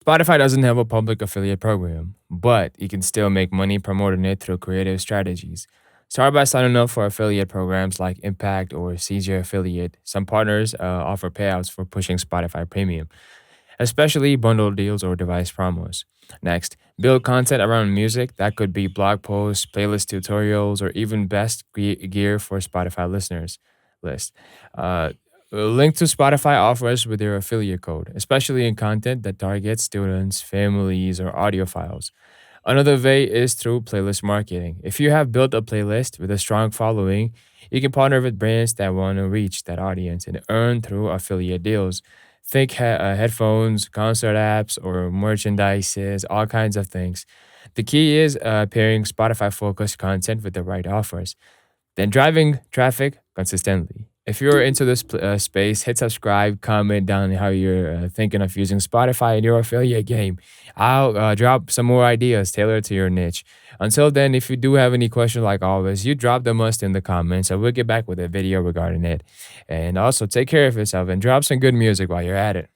Spotify doesn't have a public affiliate program, but you can still make money promoting it through creative strategies. Start by signing up for affiliate programs like Impact or Seize Your Affiliate. Some partners offer payouts for pushing Spotify Premium, especially bundle deals or device promos. Next, build content around music. That could be blog posts, playlist tutorials, or even best gear for Spotify listeners list. Uh, a link to Spotify offers with their affiliate code, especially in content that targets students, families, or audiophiles. Another way is through playlist marketing. If you have built a playlist with a strong following, you can partner with brands that want to reach that audience and earn through affiliate deals. Think headphones, concert apps, or merchandises, all kinds of things. The key is pairing Spotify focused content with the right offers, then driving traffic consistently. If you're into this space, hit subscribe, comment down how you're thinking of using Spotify in your affiliate game. I'll drop some more ideas tailored to your niche. Until then, if you do have any questions, like always, you drop them us in the comments, and we'll get back with a video regarding it. And also, take care of yourself and drop some good music while you're at it.